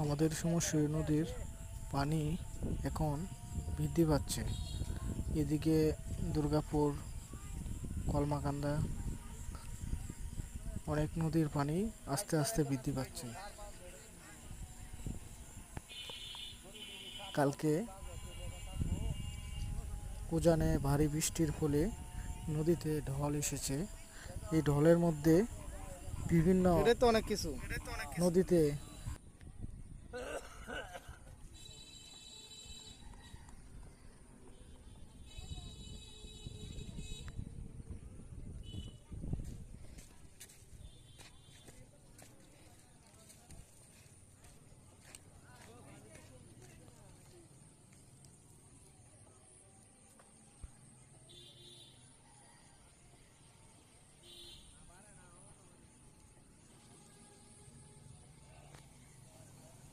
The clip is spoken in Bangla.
আমাদের সমস্যা নদীর পানি এখন বৃদ্ধি পাচ্ছে। এদিকে দুর্গাপুর, কলমাকান্দা অনেক নদীর পানি আস্তে আস্তে বৃদ্ধি পাচ্ছে। কালকে উজানে ভারী বৃষ্টির ফলে নদীতে ঢল এসেছে। এই ঢলের মধ্যে বিভিন্ন এটাই তো অনেক কিছু। নদীতে